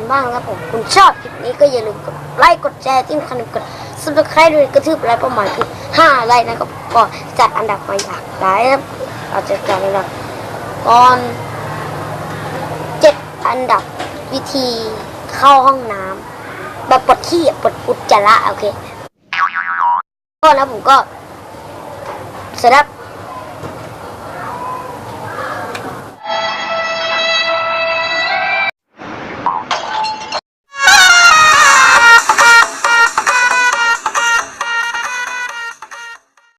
กันบ้างครับผมคุณชอบคลิปนี้ก็อย่าลืมกดไลค์กดแชร์ที่สำคัญกด subscribe ด้วยกระทืบไลค์ประมาณคือ5 ไลค์นะครับก็จัดอันดับมาอย่างไรครับอาจจะจัดอันดับก่อน7 อันดับวิธีเข้าห้องน้ำแบบปวดขี้ปวดอุจจาระโอเคก็นะผมก็เสร็จแล้ว